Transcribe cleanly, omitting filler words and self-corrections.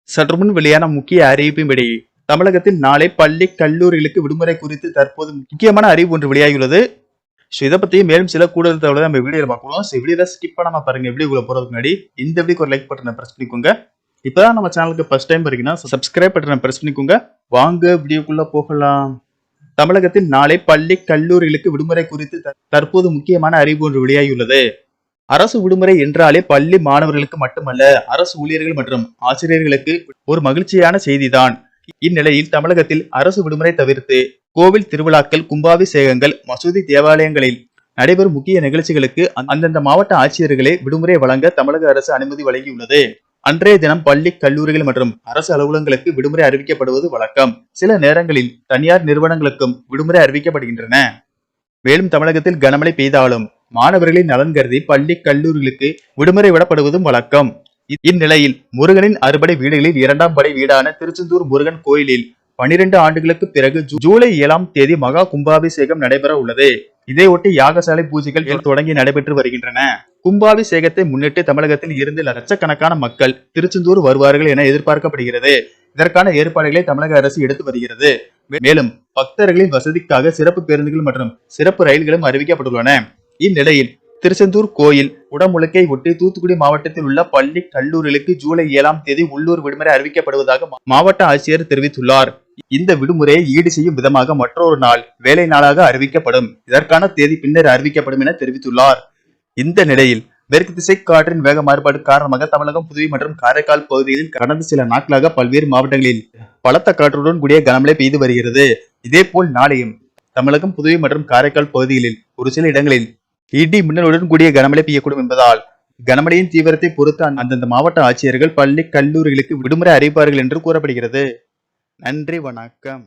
சற்றுமுன் வெளியான முக்கிய அறிவிப்பின்படி தமிழகத்தில் நாளை பள்ளி கல்லூரிகளுக்கு விடுமுறை குறித்து தற்போது முக்கியமான அறிவு ஒன்று வெளியாகியுள்ளது. இதை பத்தி மேலும் சில கூடுதல் தகவலை நம்ம வீடியோல பார்க்கணும். வீடியோல ஸ்கிப் பண்ணாம பாருங்க. வீடியோக்குள்ள போறதுக்கு முன்னாடி இந்த வீடியோக்கு ஒரு லைக் பட்டனை பிரஸ் பண்ணிக்கோங்க. இப்பதான் நம்ம சேனலுக்கு ஃபர்ஸ்ட் டைம் வரீங்கன்னா சப்ஸ்கிரைப் பட்டனை பிரஸ் பண்ணிக்கோங்க. வாங்க வீடியோக்குள்ள போகலாம். தமிழகத்தில் நாளை பள்ளி கல்லூரிகளுக்கு விடுமுறை குறித்து தற்போது முக்கியமான அறிவு ஒன்று வெளியாகியுள்ளது. அரசு விடுமுறை என்றாலே பள்ளி மாணவர்களுக்கு மட்டுமல்ல, அரசு ஊழியர்கள் மற்றும் ஆசிரியர்களுக்கு ஒரு மகிழ்ச்சியான செய்திதான். இந்நிலையில் தமிழகத்தில் அரசு விடுமுறை தவிர்த்து கோவில் திருவிழாக்கள், கும்பாபிஷேகங்கள், மசூதி, தேவாலயங்களில் நடைபெறும் முக்கிய நிகழ்ச்சிகளுக்கு அந்தந்த மாவட்ட ஆட்சியர்களே விடுமுறை வழங்க தமிழக அரசு அனுமதி வழங்கியுள்ளது. அன்றைய தினம் பள்ளி, கல்லூரிகள் மற்றும் அரசு அலுவலகங்களுக்கு விடுமுறை அறிவிக்கப்படுவது வழக்கம். சில நேரங்களில் தனியார் நிறுவனங்களுக்கும் விடுமுறை அறிவிக்கப்படுகின்றன. மேலும் தமிழகத்தில் கனமழை பெய்தாலும் மாணவர்களின் நலன் கருதி பள்ளி, கல்லூரிகளுக்கு விடுமுறை விடப்படுவதும் வழக்கம். இந்நிலையில் முருகனின் அறுபடை வீடுகளில் 2ஆம் படை வீடான திருச்செந்தூர் முருகன் கோயிலில் 12 ஆண்டுகளுக்கு பிறகு ஜூலை 7ஆம் தேதி மகா கும்பாபிஷேகம் நடைபெற உள்ளது. இதையொட்டி யாகசாலை பூஜைகள் தொடங்கி நடைபெற்று வருகின்றன. கும்பாபிஷேகத்தை முன்னிட்டு தமிழகத்தில் இருந்து லட்சக்கணக்கான மக்கள் திருச்செந்தூர் வருவார்கள் என எதிர்பார்க்கப்படுகிறது. இதற்கான ஏற்பாடுகளை தமிழக அரசு எடுத்து வருகிறது. மேலும் பக்தர்களின் வசதிக்காக சிறப்பு பேருந்துகள் மற்றும் சிறப்பு ரயில்களும் அறிவிக்கப்பட்டுள்ளன. இந்நிலையில் திருச்செந்தூர் கோயில் உடமுழுக்கை ஒட்டி தூத்துக்குடி மாவட்டத்தில் உள்ள பள்ளி, கல்லூரிகளுக்கு ஜூலை 7ஆம் தேதி உள்ளூர் விடுமுறை அறிவிக்கப்படுவதாக மாவட்ட ஆட்சியர் தெரிவித்துள்ளார். இந்த விடுமுறையை ஈடு செய்யும் விதமாக மற்றொரு நாள் வேலை நாளாக அறிவிக்கப்படும். இதற்கான தேதி பின்னர் அறிவிக்கப்படும் என தெரிவித்துள்ளார். இந்த நிலையில் மேற்கு திசை காற்றின் வேக மாறுபாடு காரணமாக தமிழகம், புதுவை மற்றும் காரைக்கால் பகுதிகளில் கடந்த சில நாட்களாக பல்வேறு மாவட்டங்களில் பலத்த காற்றுடன் கூடிய கனமழை பெய்து வருகிறது. இதேபோல் நாளையும் தமிழகம், புதுவை மற்றும் காரைக்கால் பகுதிகளில் ஒரு சில இடங்களில் இடி மின்னலுடன் கூடிய கனமழை பெய்யக்கூடும் என்பதால் கனமழையின் தீவிரத்தை பொறுத்து அந்தந்த மாவட்ட ஆட்சியர்கள் பள்ளி, கல்லூரிகளுக்கு விடுமுறை அறிவிப்பார்கள் என்று கூறப்படுகிறது. நன்றி, வணக்கம்.